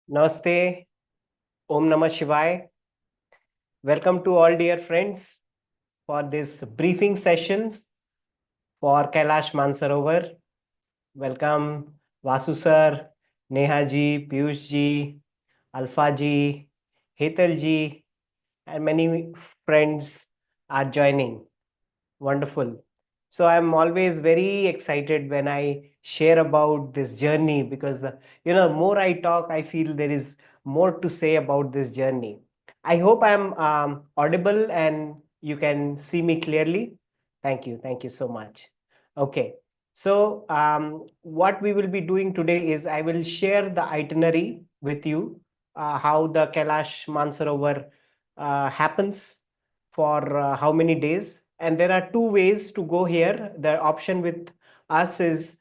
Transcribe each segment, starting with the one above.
Namaste, Om Namah Shivaya. Welcome to all dear friends for this briefing sessions for Kailash Mansarovar. Welcome Vasu sir, Neha ji, Piyush ji, Alpha ji, Hetal ji, and many friends are joining. Wonderful. So I'm always very excited when I share about this journey because the more I talk, I feel there is more to say about this journey. I hope I'm audible and you can see me clearly. Thank you so much. Okay. So what we will be doing today is I will share the itinerary with you, how the Kailash Mansarovar happens for how many days. And there are two ways to go here. The option with us is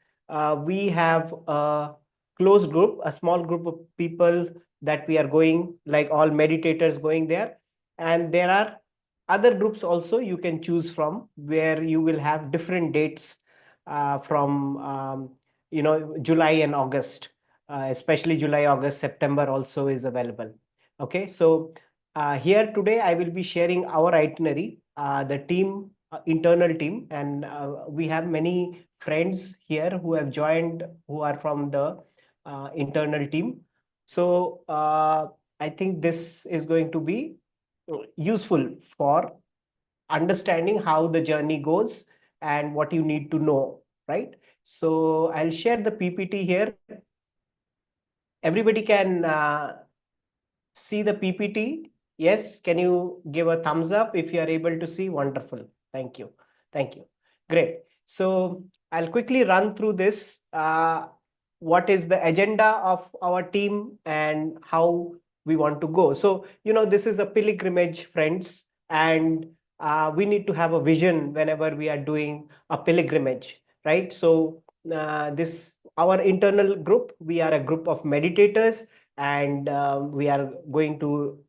we have a closed group, a small group of people that we are going, like all meditators going there. And there are other groups also you can choose from, where you will have different dates from July and August, especially July, August, September also is available. Okay, so here today I will be sharing our itinerary, the team, internal team, and we have many friends here who have joined, who are from the internal team. So I think this is going to be useful for understanding how the journey goes and what you need to know, right? So I'll share the PPT here. Everybody can see the PPT? Yes, can you give a thumbs up if you are able to see? Wonderful. Thank you. Thank you. Great. So I'll quickly run through this. What is the agenda of our team and how we want to go? So, this is a pilgrimage, friends, and we need to have a vision whenever we are doing a pilgrimage, right? So, this our internal group, we are a group of meditators, and we are going to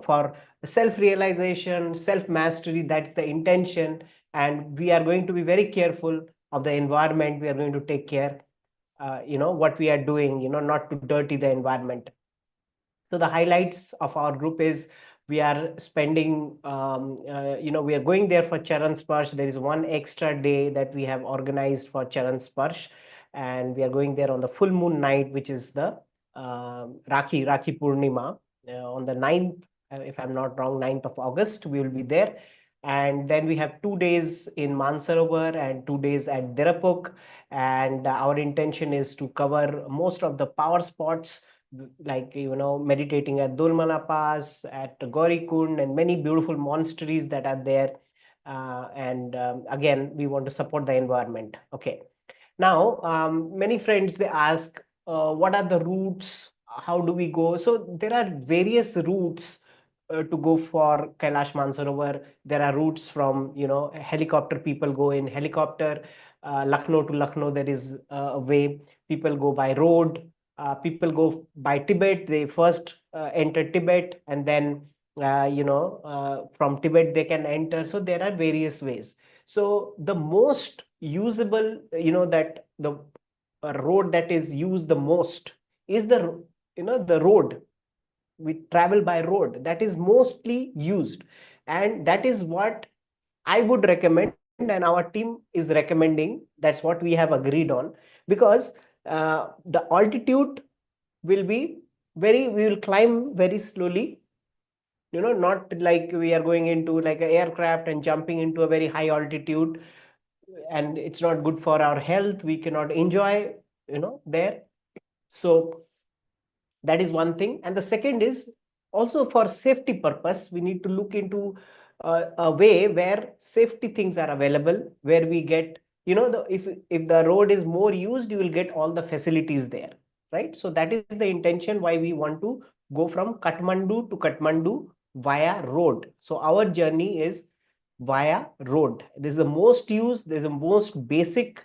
for self realization, self mastery, that's the intention. And we are going to be very careful of the environment. We are going to take care what we are doing, not to dirty the environment. So the highlights of our group is we are spending, we are going there for Charan Sparsh. There is one extra day that we have organized for Charan Sparsh, and we are going there on the full moon night, which is the Rakhi Purnima, on the 9th, if I'm not wrong, 9th of August, we will be there. And then we have 2 days in Mansarovar and 2 days at Derapuk. And our intention is to cover most of the power spots, like meditating at Dulmana Pass, at Gaurikund, and many beautiful monasteries that are there. And again, we want to support the environment. Okay. Now, many friends, they ask, what are the routes? How do we go? So there are various routes to go for Kailash Mansarovar. There are routes from, helicopter. People go in helicopter. Lucknow to Lucknow, there is a way. People go by road. People go by Tibet. They first enter Tibet, and then from Tibet they can enter. So there are various ways. So the most usable, that the road that is used the most is the road. We travel by road, that is mostly used, and that is what I would recommend, and our team is recommending. That's what we have agreed on, because the altitude will be we will climb very slowly, not like we are going into like an aircraft and jumping into a very high altitude, and it's not good for our health. We cannot enjoy there. So that is one thing. And the second is also for safety purpose, we need to look into a way where safety things are available, where we get, if the road is more used, you will get all the facilities there, right? So that is the intention why we want to go from Kathmandu to Kathmandu via road. So our journey is via road. This is the most used, this is the most basic.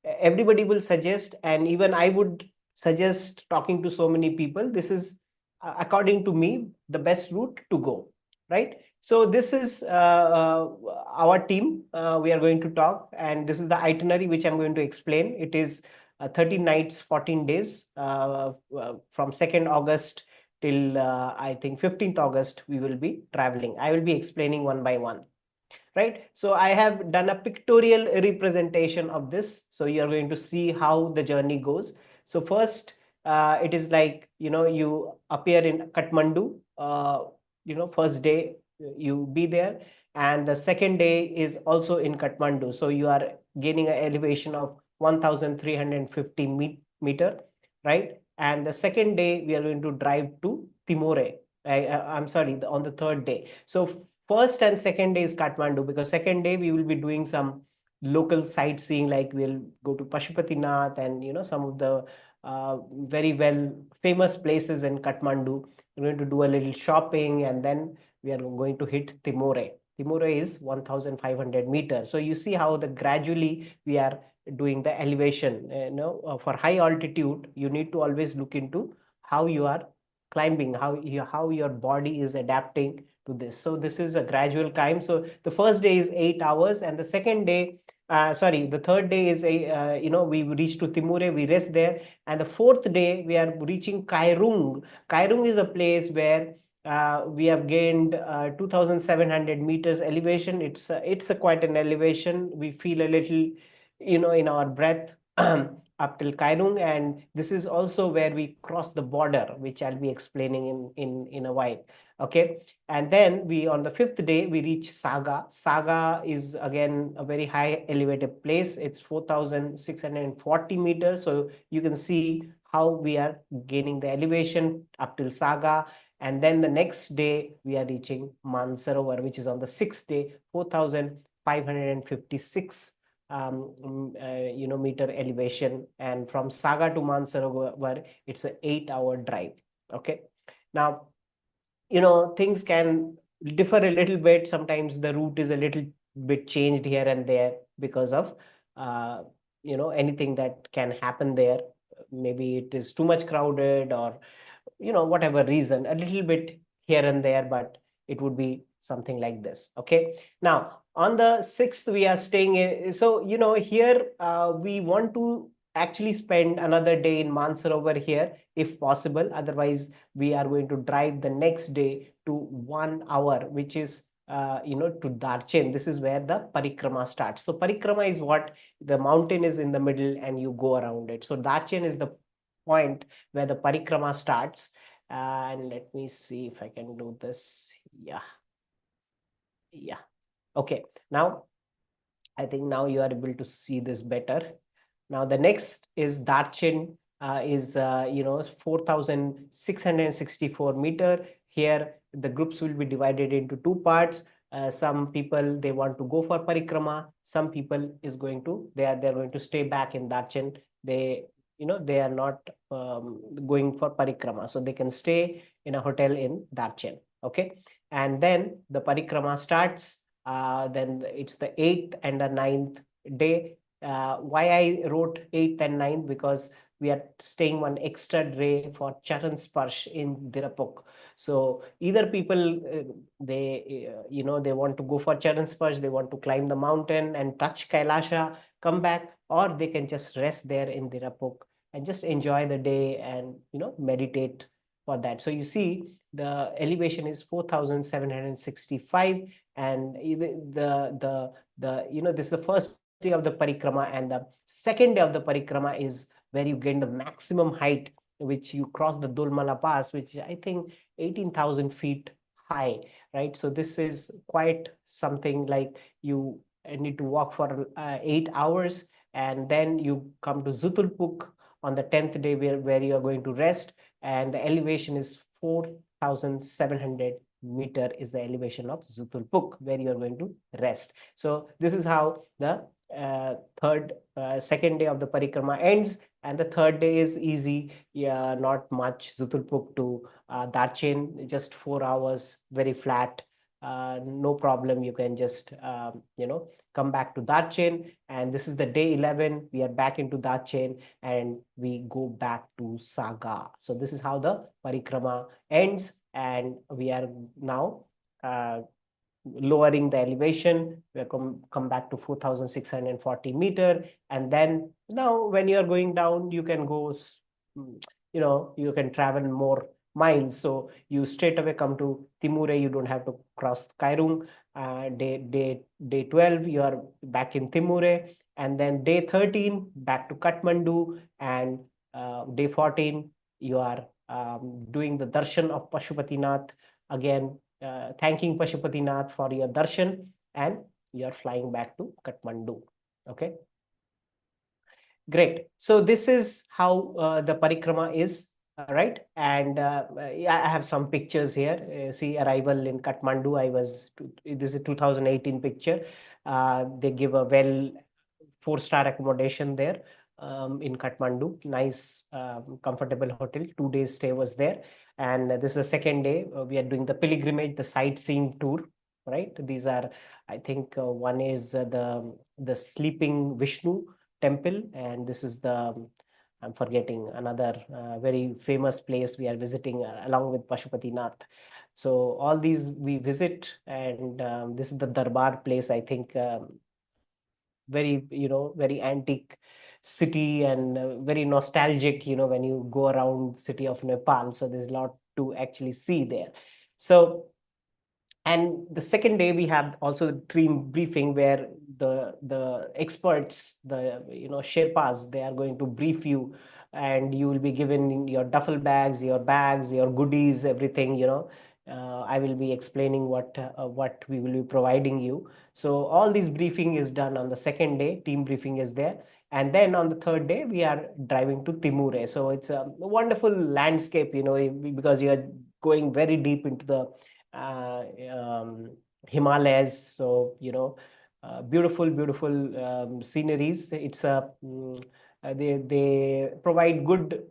Everybody will suggest, and even I would suggest, talking to so many people, this is according to me the best route to go, right? So this is our team. We are going to talk, and this is the itinerary which I'm going to explain. It is 13 nights, 14 days, from 2nd August till I think 15th August, we will be traveling. I will be explaining one by one. Right, so I have done a pictorial representation of this, so you are going to see how the journey goes. So first, it is like, you appear in Kathmandu. First day you be there, and the second day is also in Kathmandu, so you are gaining an elevation of 1350 meter, right? And the second day we are going to drive to Timore. I'm sorry, on the third day. So first and second day is Kathmandu, because second day we will be doing some local sightseeing, like we'll go to Pashupatinath and some of the very well famous places in Kathmandu. We're going to do a little shopping, and then we are going to hit Timore. Timore is 1500 meters. So you see how the gradually we are doing the elevation. For high altitude, you need to always look into how you are climbing, how your body is adapting to this. So this is a gradual climb. So the first day is 8 hours, and the second day, the third day is we reach to Timure, we rest there, and the fourth day we are reaching Kairung. Kairung is a place where we have gained 2700 meters elevation. It's a quite an elevation. We feel a little, in our breath up till Kairung, and this is also where we cross the border, which I'll be explaining in a while. Okay, and then we, on the fifth day, we reach Saga. Saga is again a very high elevated place. It's 4640 meters. So you can see how we are gaining the elevation up till Saga. And then the next day we are reaching Mansarovar, which is on the sixth day, 4556 meter elevation. And from Saga to Mansarovar, it's an 8-hour drive. Okay, now things can differ a little bit. Sometimes the route is a little bit changed here and there because of anything that can happen there. Maybe it is too much crowded, or whatever reason, a little bit here and there, but it would be something like this. Okay, now on the 6th we are staying in. So here we want to actually spend another day in Mansarovar here if possible. Otherwise we are going to drive the next day to 1 hour, which is to Darchen. This is where the Parikrama starts. So Parikrama is what the mountain is in the middle and you go around it. So Darchen is the point where the Parikrama starts. And let me see if I can do this. Yeah. Okay, now I think now you are able to see this better. Now the next is Darchen, is 4664 meter. Here the groups will be divided into two parts. Some people, they want to go for Parikrama. Some people is going to, they're going to stay back in Darchen. They are not going for Parikrama, so they can stay in a hotel in Darchen. Okay, and then the Parikrama starts. Then it's the 8th and the 9th day. Why I wrote 8th and 9th? Because we are staying one extra day for Charan Sparsh in Dirapuk. So either people, they want to go for Charan Sparsh, they want to climb the mountain and touch Kailasha, come back, or they can just rest there in Dirapuk and just enjoy the day and meditate for that. So you see the elevation is 4765, and this is the first day of the Parikrama, and the second day of the Parikrama is where you gain the maximum height, which you cross the Dulmala Pass, which I think 18,000 feet high, right? So this is quite something. Like, you need to walk for 8 hours, and then you come to Zutulpuk on the 10th day, where you are going to rest, and the elevation is 4700 meter is the elevation of Zutulpuk, where you are going to rest. So this is how the second day of the Parikrama ends, and the third day is easy. Yeah, not much. Zutulpuk to Darchen, just 4 hours, very flat. No problem. You can just come back to Darchen, and this is the day 11. We are back into Darchen, and we go back to Saga. So this is how the Parikrama ends, and we are now lowering the elevation. We come back to 4,640 meter. And then now when you are going down, you can go, you can travel more miles. So you straight away come to Timure. You don't have to cross Kairung. Day 12, you are back in Timure. And then day 13, back to Kathmandu. And day 14, you are doing the darshan of Pashupatinath. Again, thanking Pashupatinath for your darshan, and you are flying back to Kathmandu. Okay, great. So this is how the parikrama is, right? And yeah, I have some pictures here. See, arrival in Kathmandu. This is a 2018 picture. They give a well four-star accommodation there in Kathmandu. Nice, comfortable hotel. 2 days stay was there. And this is the second day. We are doing the pilgrimage, the sightseeing tour, right? These are, I think, one is the sleeping Vishnu temple, and this is I'm forgetting another very famous place we are visiting along with Pashupatinath. So all these we visit, and this is the Darbar place. I think very very antique city, and very nostalgic when you go around city of Nepal. So there's a lot to actually see there. So, and the second day we have also the team briefing, where the experts, the Sherpas, they are going to brief you, and you will be given your duffel bags, your bags, your goodies, everything. I will be explaining what we will be providing you. So all this briefing is done on the second day. Team briefing is there. And then on the third day, we are driving to Timure. So it's a wonderful landscape, because you are going very deep into the uh, um, Himalayas. So, beautiful, beautiful sceneries. They provide good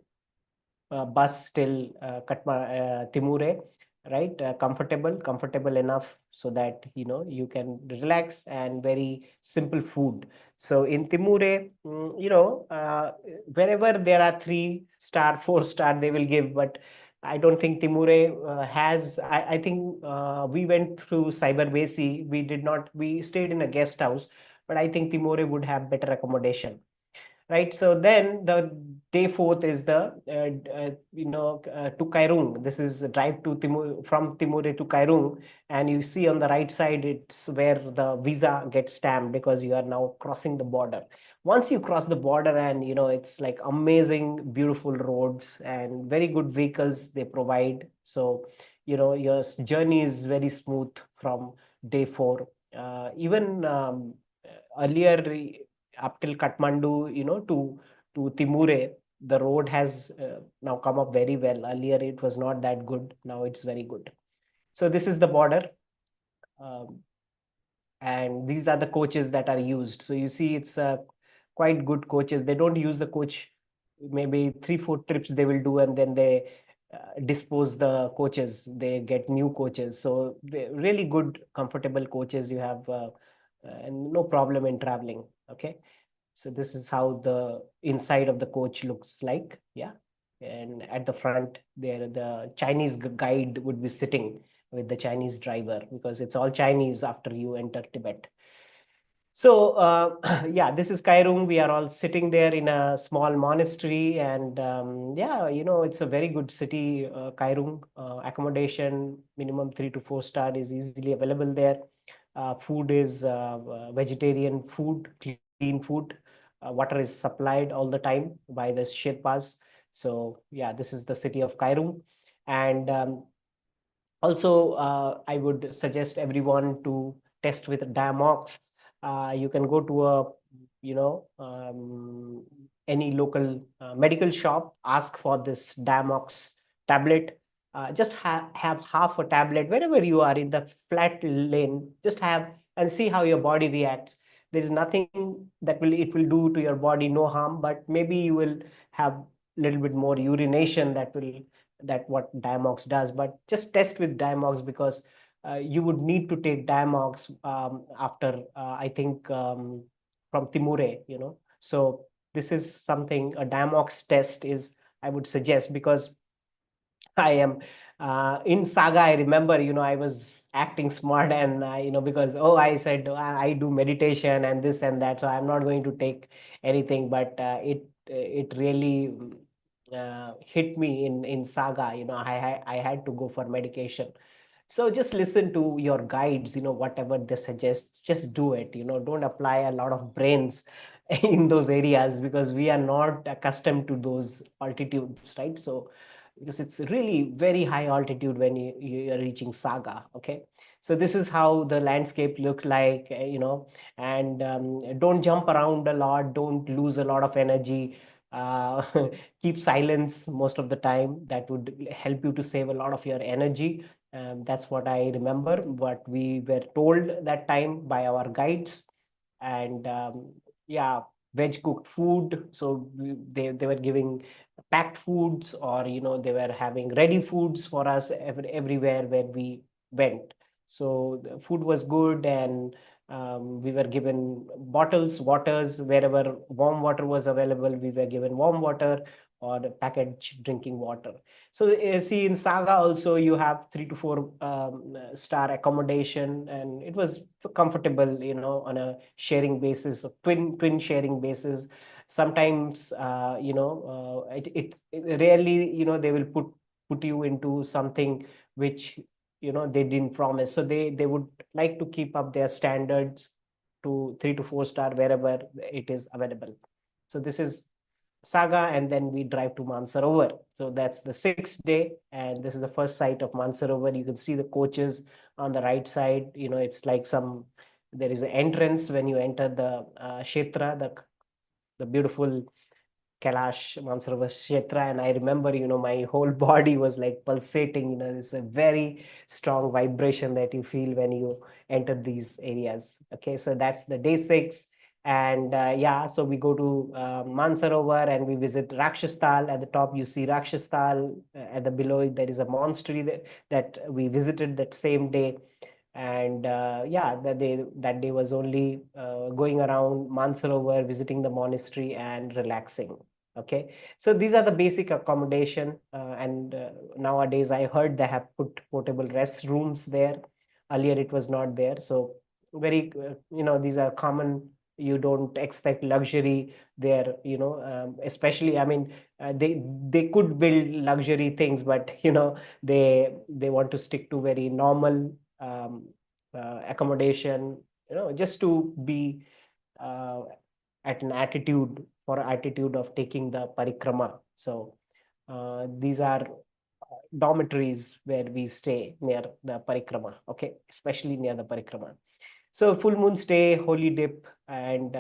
bus till Timure, right? Comfortable enough so that you can relax, and very simple food. So in Timure, wherever there are 3-star, 4-star, they will give, but I don't think Timure has. I think we went through Cyber Basi. We did not. We stayed in a guest house, but I think Timure would have better accommodation, right? So then the day fourth is the to Kairung. This is a drive to Timur, from Timure to Kairung, and you see on the right side, it's where the visa gets stamped, because you are now crossing the border. Once you cross the border, and it's like amazing, beautiful roads and very good vehicles they provide. So your journey is very smooth from day 4. Even earlier, up till Kathmandu, to Timure, the road has now come up very well. Earlier, it was not that good. Now it's very good. So this is the border, um, and these are the coaches that are used. So you see, it's quite good coaches. They don't use the coach. Maybe 3-4 trips they will do, and then they dispose the coaches. They get new coaches. So they really good, comfortable coaches you have, and no problem in traveling. Okay. So this is how the inside of the coach looks like. Yeah. And at the front there, the Chinese guide would be sitting with the Chinese driver, because it's all Chinese after you enter Tibet. So yeah, this is Kairung. We are all sitting there in a small monastery, and yeah, it's a very good city, Kairung. Accommodation minimum 3 to 4 star is easily available there. Food is vegetarian food, clean food. Water is supplied all the time by the Sherpas. So yeah, this is the city of Kairung, and also I would suggest everyone to test with Diamox. You can go to a any local medical shop, ask for this Diamox tablet. Just have half a tablet wherever you are in the flat lane. Just have, and see how your body reacts. There is nothing that it will do to your body, no harm, but maybe you will have a little bit more urination, that what Diamox does. But just test with Diamox, because you would need to take Diamox after I think from Timure. So this is something, a Diamox test is, I would suggest, because I am in Saga. I remember, I was acting smart, and because I said I do meditation and this and that, so I'm not going to take anything. But it really hit me in Saga. I had to go for medication. So just listen to your guides, whatever they suggest, just do it. Don't apply a lot of brains in those areas, because we are not accustomed to those altitudes, right? So because it's really very high altitude when you are reaching Saga. Okay, so this is how the landscape look like, and don't jump around a lot, don't lose a lot of energy. uh, Keep silence most of the time. That would help you to save a lot of your energy. That's what I remember, what we were told that time by our guides. And yeah, veg cooked food. So they were giving packed foods, or they were having ready foods for us everywhere where we went. So the food was good, and we were given bottles waters. Wherever warm water was available, we were given warm water or packaged drinking water. So see, in Saga also you have 3 to 4 star accommodation, and it was comfortable, on a sharing basis, a twin sharing basis. Sometimes it rarely, they will put you into something which they didn't promise. So they would like to keep up their standards to 3 to 4 star wherever it is available. So this is Saga, and then we drive to Mansarovar. So that's the 6th day, and this is the first site of Mansarovar. You can see the coaches on the right side. It's like there is an entrance when you enter the Kshetra, the beautiful Kailash Mansarovar Yatra. And I remember, my whole body was like pulsating. It's a very strong vibration that you feel when you enter these areas. Okay, so that's the day 6. And yeah, so we go to Mansarovar, and we visit Rakshastal. At the top, you see Rakshastal. At the below, there is a monastery that we visited that same day. And yeah, that day was only going around Mansarovar, visiting the monastery and relaxing. Okay, so these are the basic accommodation, and nowadays I heard they have put portable restrooms there. Earlier it was not there. So very these are common. You don't expect luxury there, especially, I mean, they could build luxury things, but they want to stick to very normal accommodation, just to be uh, at an attitude of taking the parikrama. So these are dormitories where we stay near the parikrama. Okay, especially near the parikrama. So full moon stay, holy dip, and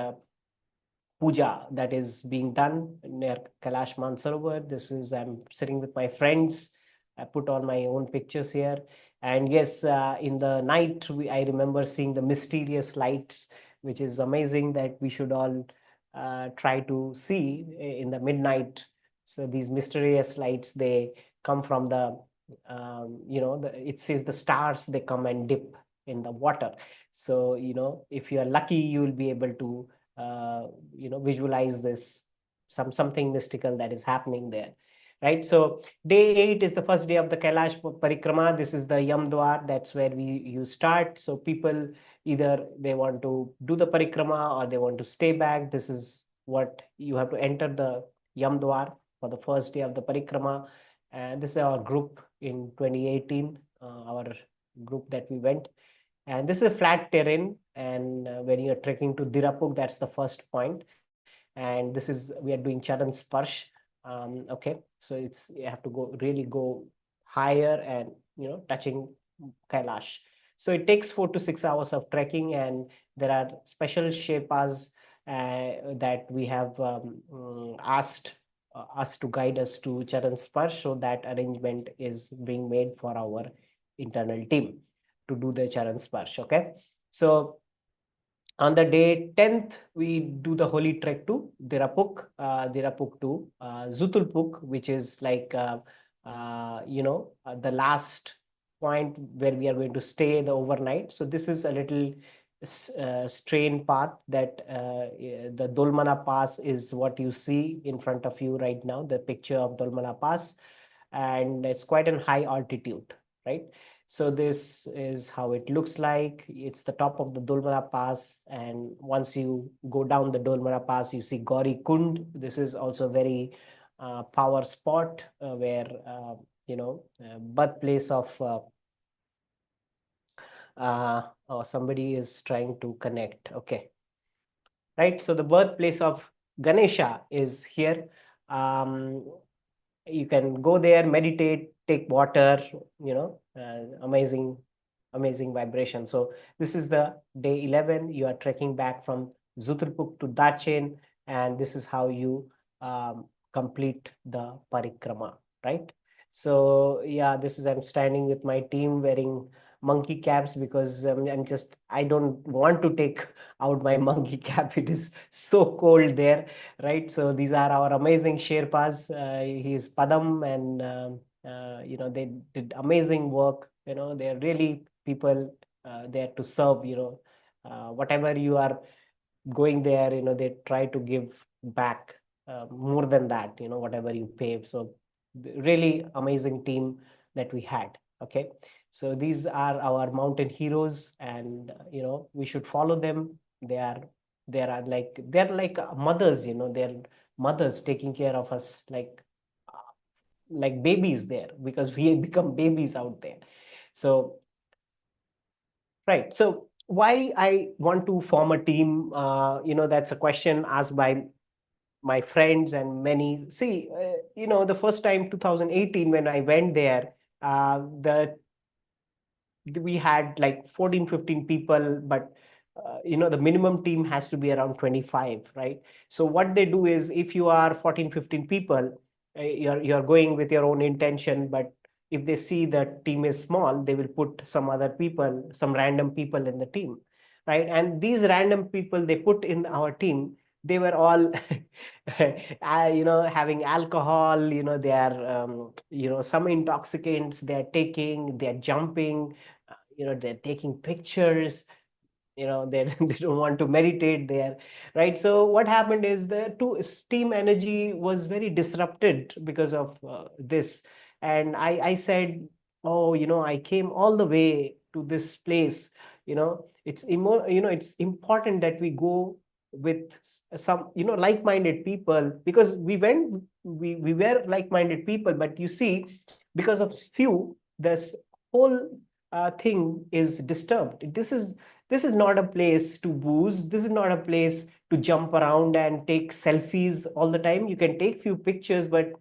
puja that is being done near Kailash Mansarovar. This is, I'm sitting with my friends. I put on my own pictures here. And yes, in the night, I remember seeing the mysterious lights, which is amazing, that we should all try to see in the midnight. So these mysterious lights, they come from it says the stars, they come and dip in the water. So, if you are lucky, you will be able to visualize this, something mystical that is happening there, right? So day 8 is the first day of the Kailash Parikrama. This is the Yamdwar. That's where you start. So people, either they want to do the Parikrama or they want to stay back. This is what you have to enter the Yamdwar for the first day of the Parikrama. And this is our group in 2018, our group that we went. And this is a flat terrain. And when you're trekking to Dirapuk, that's the first point. And this is, we are doing Charan Sparsh. Okay, so you have to really go higher, and touching Kailash. So it takes 4 to 6 hours of trekking, and there are special Sherpas that we have asked us to guide us to Charan Sparsh. So that arrangement is being made for our internal team to do the Charan Sparsh. Okay, so on the day 10th, we do the holy trek to Dirapuk to Zutulpuk, which is like, the last point where we are going to stay the overnight. So this is a little strain path that the Dolmana Pass is what you see in front of you right now, the picture of Dolmana Pass. and it's quite an high altitude, right? So this is how it looks like. It's the top of the Dolmara Pass, and once you go down the Dolmara Pass, you see Gauri Kund. This is also very power spot where birthplace of somebody is trying to connect. Okay, right. So the birthplace of Ganesha is here. Um, you can go there, meditate, take water, amazing vibration. So this is the day 11. You are trekking back from Zutrupuk to Dachen, and this is how you complete the parikrama, right? So yeah, this is, I'm standing with my team wearing monkey caps because I don't want to take out my monkey cap. It is so cold there, right? So these are our amazing Sherpas. He is Padam, and they did amazing work. They're really people there to serve. Whatever you are going there, they try to give back more than that. Whatever you pay. So really amazing team that we had. Okay, so these are our mountain heroes, and we should follow them. They're like mothers. They're mothers taking care of us like babies there, because we become babies out there. So right, so why I want to form a team, that's a question asked by my friends and many. See, the first time 2018 when I went there, the we had like 14, 15 people, but the minimum team has to be around 25, right? So what they do is, if you are 14, 15 people, you're going with your own intention, but if they see the team is small, they will put some other people, some random people in the team, right? And these random people they put in our team, they were all having alcohol, they are some intoxicants they're taking, they're jumping, they're taking pictures, they they don't want to meditate there, right? So what happened is the two steam energy was very disrupted because of this. And I said, oh, I came all the way to this place. It's important that we go with some like-minded people, because we were like-minded people, but you see, because of few, this whole thing is disturbed. This is not a place to booze. This is not a place to jump around and take selfies all the time. You can take few pictures, but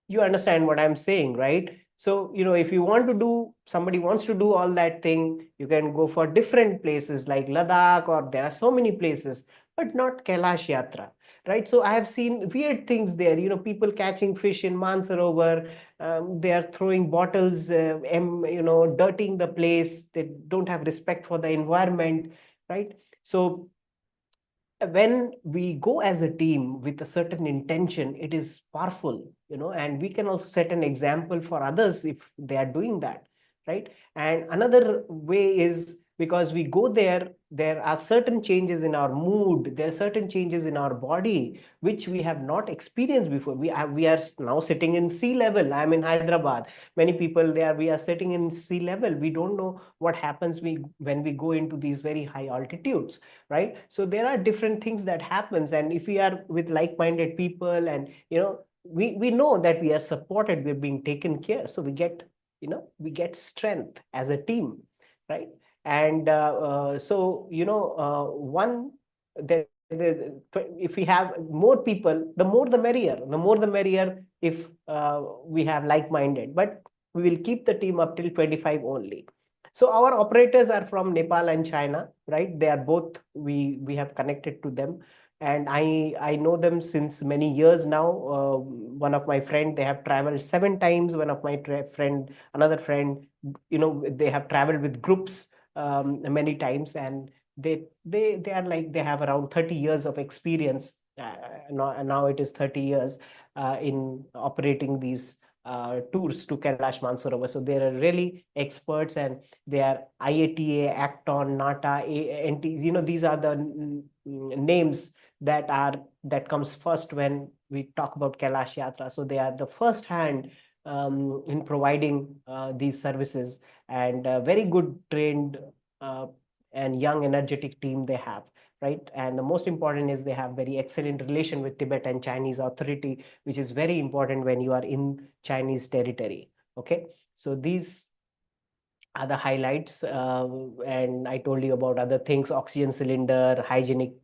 you understand what I'm saying, right? So, if you want to do, somebody wants to do all that thing, you can go for different places like Ladakh, or there are so many places, but not Kailash Yatra, right? So I have seen weird things there, people catching fish in Mansarovar, they are throwing bottles, dirtying the place, they don't have respect for the environment, right? So when we go as a team with a certain intention, it is powerful, and we can also set an example for others if they are doing that, right? And another way is, because we go there, there are certain changes in our mood, there are certain changes in our body which we have not experienced before. We are now sitting in sea level. I'm in Hyderabad. Many people there, we are sitting in sea level. We don't know what happens when we go into these very high altitudes, right? So there are different things that happens, and if we are with like-minded people, and we know that we are supported, we're being taken care, so we get strength as a team, right? And one if we have more people, the more the merrier, if we have like-minded, but we will keep the team up till 25 only. So our operators are from Nepal and China, right? They are both, we have connected to them, and I know them since many years now. One of my friend, they have traveled 7 times. One of my friend, another friend, they have traveled with groups many times, and they are like, they have around 30 years of experience. Now it is 30 years in operating these tours to Kailash Mansarovar. So they are really experts, and they are IATA, Acton, NATA, NT. These are the names that comes first when we talk about Kailash Yatra. So they are the first hand in providing these services, and very good trained uh, and young energetic team they have, right? And the most important is they have very excellent relation with Tibet and Chinese authority, which is very important when you are in Chinese territory. Okay, so these are the highlights. And I told you about other things: oxygen cylinder, hygienic,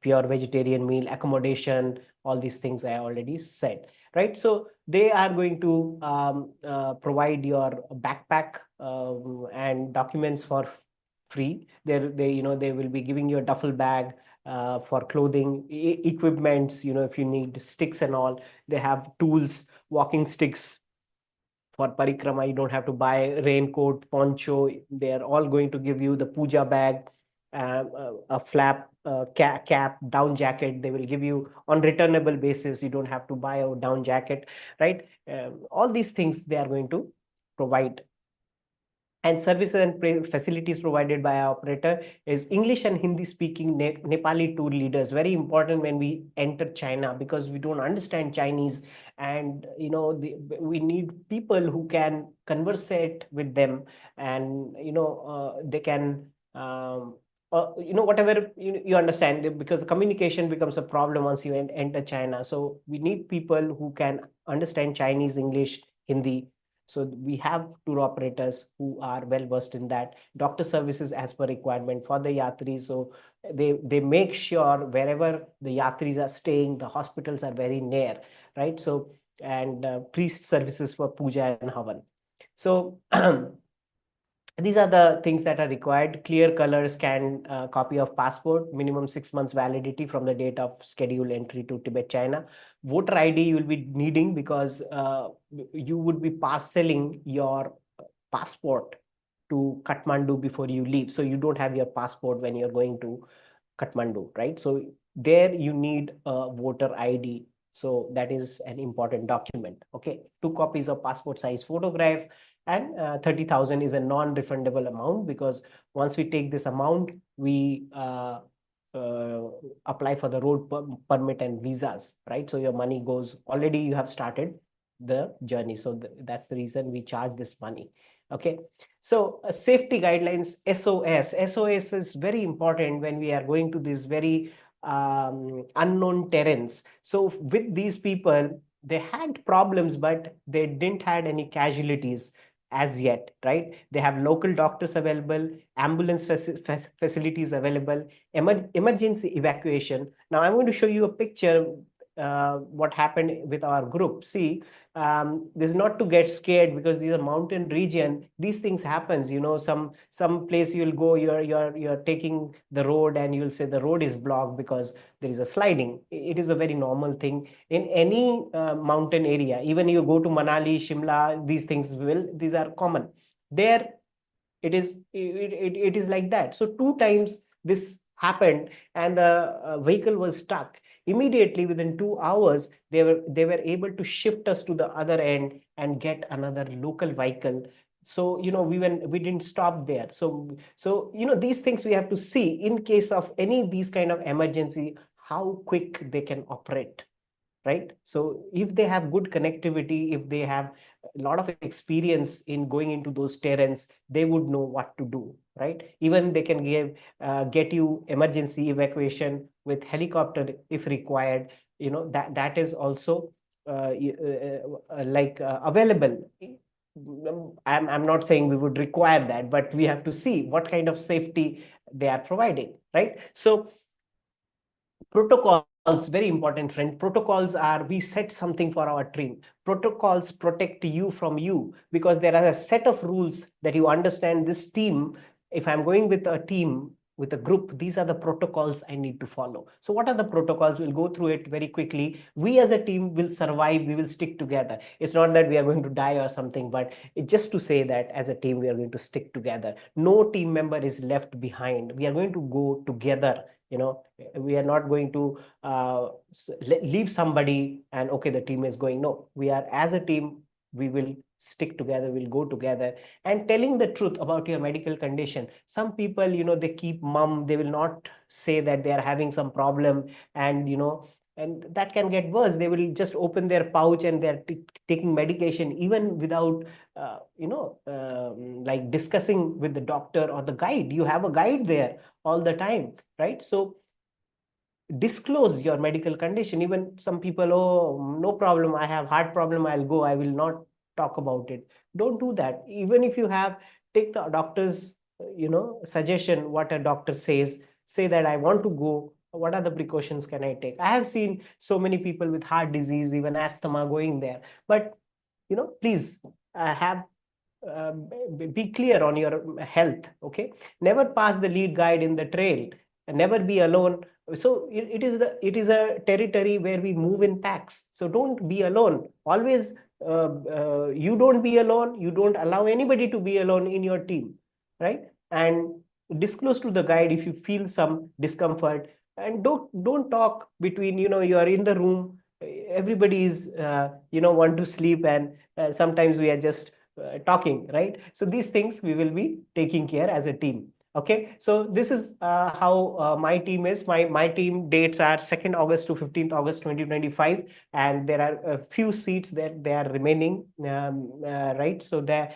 pure vegetarian meal, accommodation, all these things I already said, right? So they are going to provide your backpack and documents for free. They will be giving you a duffel bag for clothing, equipments, if you need sticks and all. They have tools, walking sticks. For parikrama, you don't have to buy raincoat, poncho. They are all going to give you the puja bag, a flap, cap, down jacket. They will give you on returnable basis. You don't have to buy a down jacket, right? All these things they are going to provide. And services and facilities provided by our operator is English and Hindi speaking Nepali tour leaders. Very important when we enter China, because we don't understand Chinese, and we need people who can conversate with them, and they can whatever you understand, because the communication becomes a problem once you enter China. So we need people who can understand Chinese, English, Hindi. So we have tour operators who are well versed in that. Doctor services as per requirement for the yatris. So they make sure wherever the yatris are staying, the hospitals are very near, right? So, and priest services for puja and havan. So these are the things that are required: clear color scanned copy of passport, minimum 6 months validity from the date of scheduled entry to Tibet, China. Voter ID you will be needing, because you would be parceling your passport to Kathmandu before you leave. So you don't have your passport when you're going to Kathmandu, right? So there you need a voter ID. So that is an important document. Okay, 2 copies of passport size photograph, and 30,000 is a non-refundable amount, because once we take this amount, we uh, apply for the road permit and visas, right? So your money goes, already you have started the journey. So that's the reason we charge this money. Okay, so safety guidelines, SOS is very important when we are going to these very unknown terrains. So with these people, they had problems, but they didn't had any casualties as yet, right? They have local doctors available, ambulance facilities available, emergency evacuation. Now I'm going to show you a picture what happened with our group. See, this is not to get scared, because these are mountain region. These things happens. Some place you'll go, you're taking the road, and you'll say the road is blocked because there is a sliding. It is a very normal thing in any mountain area. Even you go to Manali, Shimla, these are common. There it is like that. So 2 times this happened, and the vehicle was stuck. Immediately within 2 hours, they were able to shift us to the other end and get another local vehicle. So we didn't stop there. So these things we have to see in case of any these kind of emergency, how quick they can operate, right? So if they have good connectivity, if they have a lot of experience in going into those terrains, they would know what to do, right? Even they can get you emergency evacuation with helicopter if required. That is also available. I'm not saying we would require that, but we have to see what kind of safety they are providing, right? So protocols, very important, friend. Protocols are, we set something for our team. Protocols protect you from you, because there are a set of rules that you understand. This team, if I'm going with a team, with a group, these are the protocols I need to follow. So what are the protocols? We'll go through it very quickly. We as a team will survive, we will stick together. It's not that we are going to die or something, but it's just to say that as a team we are going to stick together. No team member is left behind. We are going to go together. We are not going to leave somebody and okay, the team is going. No, we are as a team, we will stick together, we'll go together. And telling the truth about your medical condition. Some people, they keep mum, they will not say that they are having some problem, and and that can get worse. They will just open their pouch and they're taking medication even without like discussing with the doctor or the guide. You have a guide there all the time, right? So disclose your medical condition. Even some people, oh, no problem, I have heart problem, I'll go, I will not talk about it. Don't do that. Even if you have, take the doctor's suggestion, what a doctor says. Say that I want to go, what are the precautions can I take? I have seen so many people with heart disease, even asthma, going there. But please have be clear on your health. Okay, never pass the lead guide in the trail, and never be alone. So it is a territory where we move in packs, so don't be alone always. You don't be alone, you don't allow anybody to be alone in your team, right? And disclose to the guide if you feel some discomfort, and don't talk between, you are in the room, everybody is want to sleep, and sometimes we are just talking, right? So these things we will be taking care as a team. Okay, so this is how my team is. My team dates are 2nd August to 15th August 2025, and there are a few seats that they are remaining, right? So that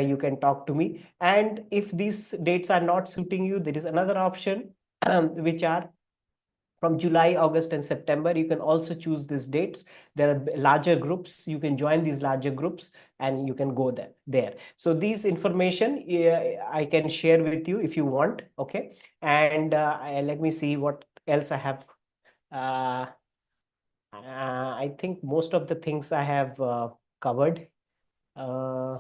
you can talk to me. And if these dates are not suiting you, there is another option, which are from July, August, and September. You can also choose these dates. There are larger groups. You can join these larger groups and you can go there. So these information I can share with you if you want. Okay. And let me see what else I have. I think most of the things I have covered. Uh,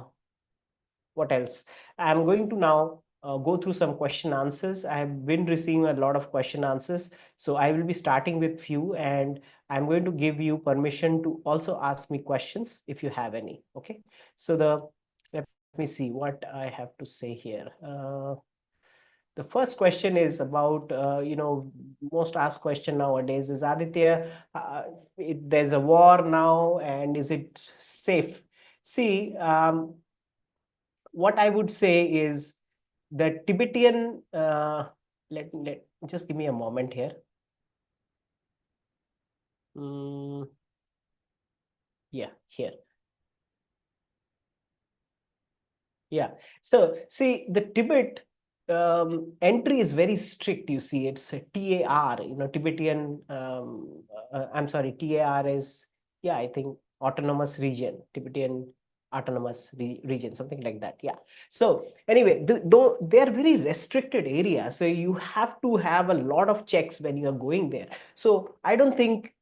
what else? I'm going to now go through some question answers. I have been receiving a lot of question answers, so I will be starting with few, and I'm going to give you permission to also ask me questions if you have any. Okay, so let me see what I have to say here. The first question is about, most asked question nowadays is, Aditya, there's a war now, and is it safe? See, what I would say is the Tibetan, let just give me a moment here. Mm, yeah, here. Yeah. So see, the Tibet entry is very strict. You see, it's a TAR, Tibetan. I'm sorry, TAR is, yeah, I think autonomous region, Tibetan autonomous region, something like that. Yeah. So anyway, though they are very restricted area, so you have to have a lot of checks when you are going there. So I don't think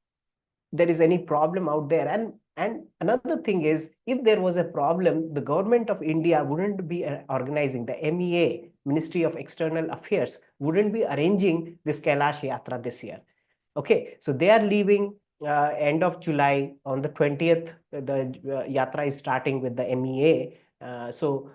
there is any problem out there. And another thing is, if there was a problem, the government of India wouldn't be organizing, the MEA, Ministry of External Affairs, wouldn't be arranging this Kailash Yatra this year. Okay, so they are leaving end of July. On the 20th, the yatra is starting with the MEA. So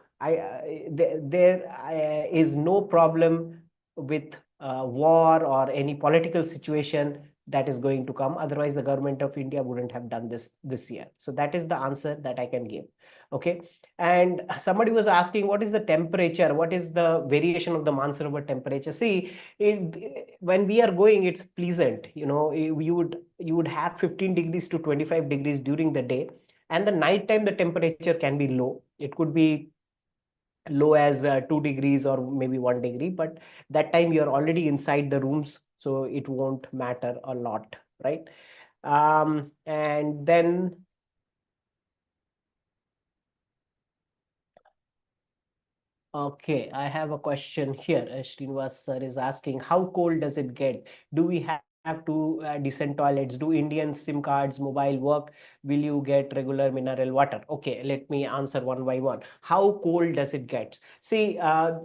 there is no problem with war or any political situation that is going to come. Otherwise, the government of India wouldn't have done this year. So that is the answer that I can give. Okay. And somebody was asking, what is the temperature? What is the variation of the Mansarovar temperature? See, when we are going, it's pleasant. You would have 15 degrees to 25 degrees during the day, and the night time the temperature can be low. It could be low as 2 degrees or maybe 1 degree, but that time you're already inside the rooms, so it won't matter a lot, right? And then okay, I have a question here. Srinivas sir is asking, how cold does it get? Do we have to decent toilets? Do Indian SIM cards, mobile work? Will you get regular mineral water? Okay, let me answer one by one. How cold does it get? See, because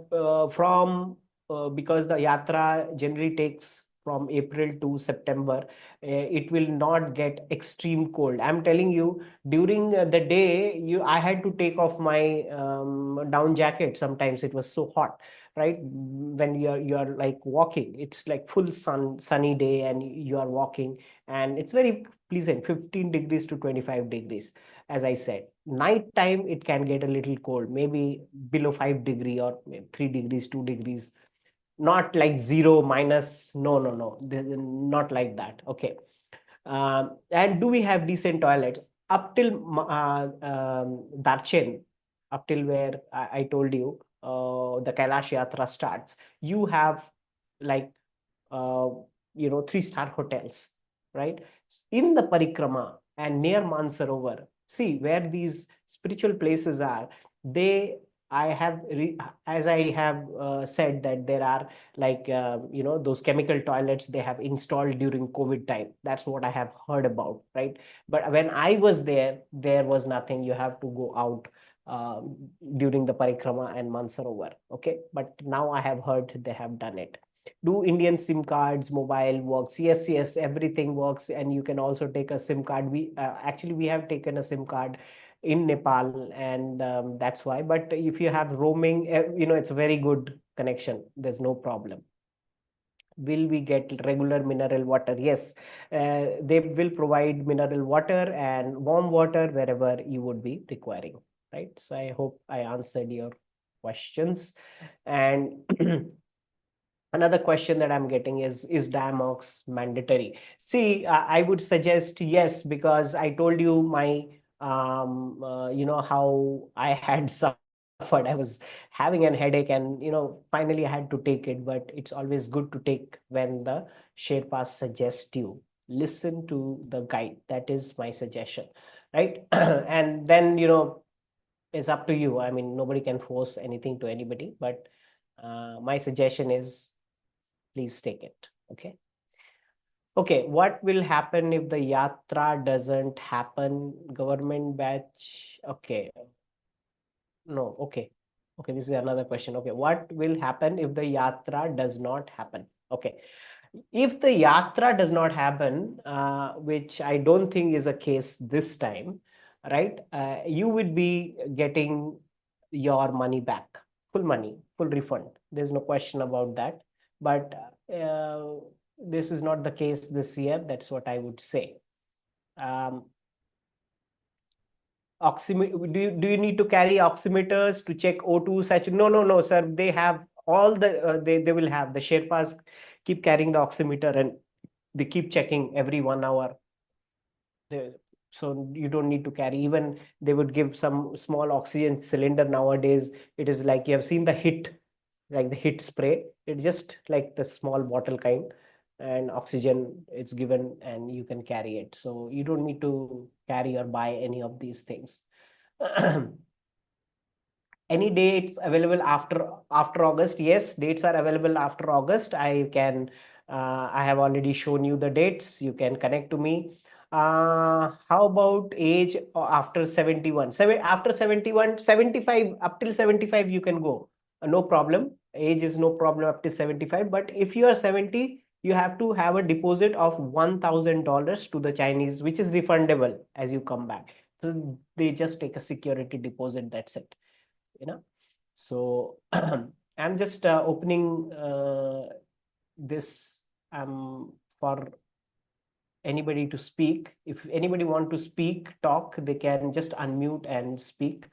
the yatra generally takes from April to September, it will not get extreme cold. I'm telling you, during the day, I had to take off my down jacket. Sometimes it was so hot, right? When you're like walking, it's like full sunny day, and you are walking, and it's very pleasant, 15 degrees to 25 degrees. As I said, night time it can get a little cold, maybe below 5 degree or 3 degrees, 2 degrees. not like zero minus, no, no, no, not like that. Okay. And do we have decent toilets up till Darchen, up till where I told you the Kailash Yatra starts? You have like uh, 3-star hotels, right? In the Parikrama and near Mansarovar, see where these spiritual places are. They, I have, as I have said, that there are like those chemical toilets they have installed during COVID time. That's what I have heard about, right? But when I was there, there was nothing. You have to go out during the Parikrama and Mansarovar. Okay, but now I have heard they have done it. Do Indian SIM cards, mobile works? Yes, yes, everything works, and you can also take a SIM card. We actually we have taken a SIM card in Nepal, and that's why. But if you have roaming, it's a very good connection. There's no problem. Will we get regular mineral water? Yes, they will provide mineral water and warm water wherever you would be requiring, right? So I hope I answered your questions. And another question that I'm getting is Diamox mandatory? See, I would suggest yes, because I told you my how I had suffered. I was having a headache, and finally I had to take it. But it's always good to take when the Sherpas suggest you. Listen to the guide. That is my suggestion, right? And then it's up to you. I mean, nobody can force anything to anybody, but my suggestion is please take it. Okay. Okay. What will happen if the yatra doesn't happen? Government batch. Okay. No. Okay. Okay. This is another question. Okay. What will happen if the yatra does not happen? Okay. If the yatra does not happen, which I don't think is a case this time, right? You would be getting your money back, full money, full refund. There's no question about that. But this is not the case this year. That's what I would say. Um, do you need to carry oximeters to check O2 saturation? No, no, no, sir. They have all the they will have the Sherpas keep carrying the oximeter, and they keep checking every 1 hour. So you don't need to carry. Even they would give some small oxygen cylinder nowadays. It is like you have seen the hit, like the hit spray. It's just like the small bottle kind, and oxygen it's given, and you can carry it. So you don't need to carry or buy any of these things. Any dates available after August? Yes, dates are available after August. I have already shown you the dates. You can connect to me. How about age after 71? After 71, 75, up till 75 you can go. No problem. Age is no problem up to 75. But if you are 70, you have to have a deposit of $1,000 to the Chinese, which is refundable as you come back. So they just take a security deposit. That's it. So I'm just opening this for anybody to speak. If anybody want to speak, talk, they can just unmute and speak,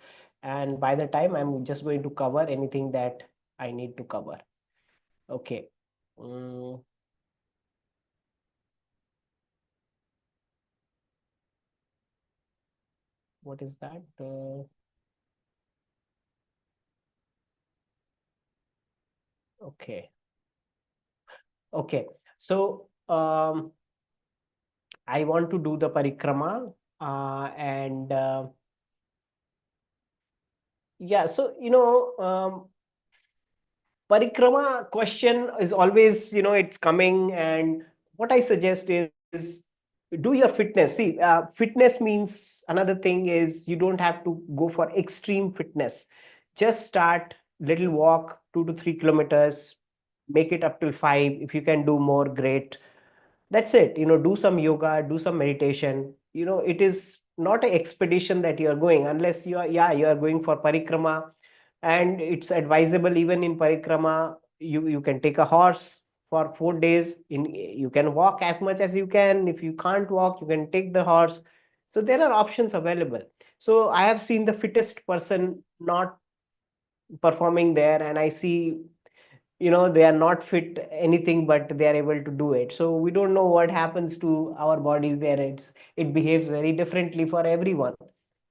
and by the time I'm just going to cover anything that I need to cover. Okay. What is that? Okay. Okay. So I want to do the parikrama, and yeah, so parikrama question is always, it's coming, and what I suggest is do your fitness. See, fitness means, another thing is, you don't have to go for extreme fitness. Just start little walk, 2 to 3 kilometers, make it up till 5. If you can do more, great. That's it. Do some yoga, do some meditation. It is not an expedition that you are going, unless you are going for parikrama. And it's advisable, even in parikrama, you can take a horse for 4 days. You can walk as much as you can. If you can't walk, you can take the horse. So there are options available. So I have seen the fittest person not performing there, and I see they are not fit anything, but they are able to do it. So we don't know what happens to our bodies there. It behaves very differently for everyone,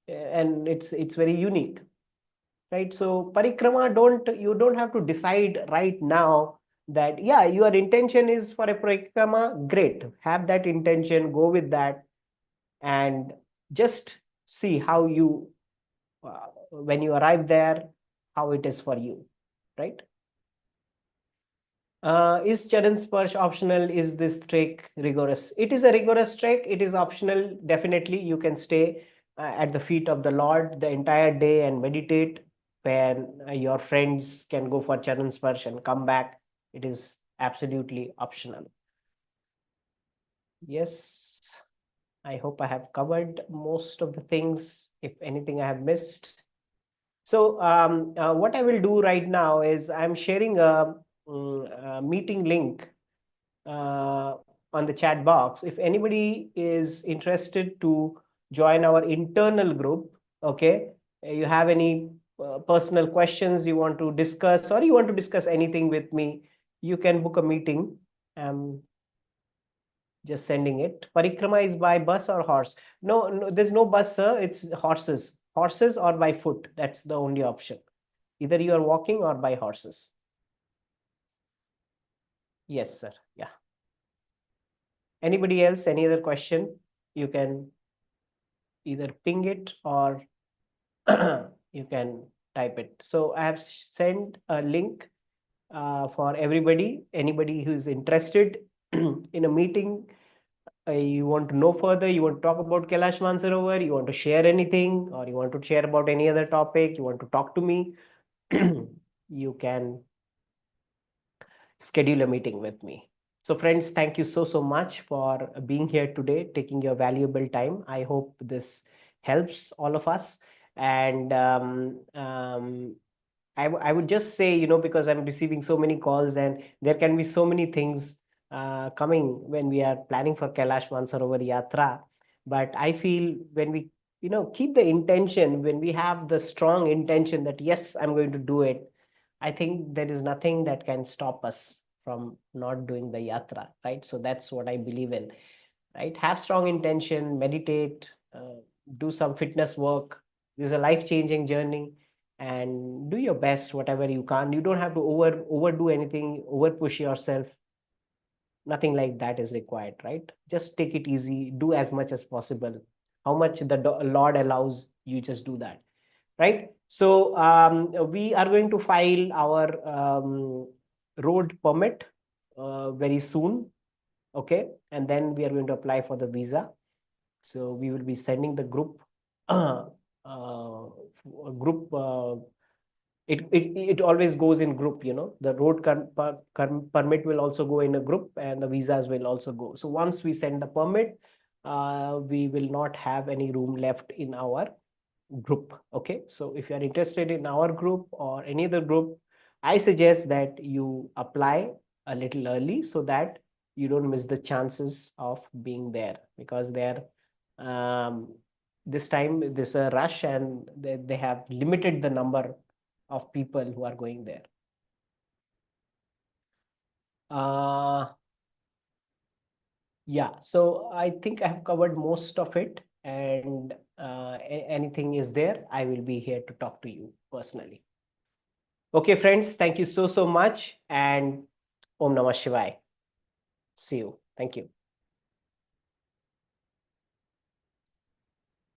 and it's very unique, right? So parikrama, you don't have to decide right now that, yeah, your intention is for a parikrama. Great, have that intention, go with that, and just see how you when you arrive there, how it is for you, right? Is Charan Sparsh optional? Is this trek rigorous? It is a rigorous trek. It is optional. Definitely, you can stay at the feet of the Lord the entire day and meditate. When your friends can go for Charan Sparsh and come back, it is absolutely optional. Yes, I hope I have covered most of the things. If anything I have missed. So what I will do right now is I'm sharing a meeting link uh, on the chat box. If anybody is interested to join our internal group, okay, you have any personal questions you want to discuss, or you want to discuss anything with me, you can book a meeting. Just sending it. Parikrama is by bus or horse? No, no, there's no bus, sir. It's horses. Horses or by foot. That's the only option. Either you are walking or by horses. Yes, sir. Yeah. Anybody else? Any other question? You can either ping it or you can type it. So I have sent a link for everybody. Anybody who is interested in a meeting, you want to know further, you want to talk about Kailash Mansarovar, you want to share anything, or you want to share about any other topic, you want to talk to me, you can schedule a meeting with me. So friends, thank you so much for being here today, taking your valuable time. I hope this helps all of us. And I would just say, because I'm receiving so many calls and there can be so many things coming when we are planning for Kailash Mansarovar Yatra. But I feel when we, keep the intention, when we have the strong intention that, yes, I'm going to do it, I think there is nothing that can stop us from not doing the yatra, right? So that's what I believe in, right? Have strong intention, meditate, do some fitness work. This is a life-changing journey, and do your best, whatever you can. You don't have to overdo anything, over push yourself. Nothing like that is required, right? Just take it easy, do as much as possible. How much the Lord allows, you just do that, right? So we are going to file our road permit very soon, okay? And then we are going to apply for the visa. So we will be sending the group group. It always goes in group, the road permit will also go in a group, and the visas will also go. So once we send the permit, we will not have any room left in our group. Okay, so if you are interested in our group or any other group, I suggest that you apply a little early so that you don't miss the chances of being there, because there this time there's a rush, and they have limited the number of people who are going there. Yeah, so I think I have covered most of it, and anything is there, I will be here to talk to you personally. Okay, friends, thank you so much, and Om Namah Shivaya. See you. Thank you.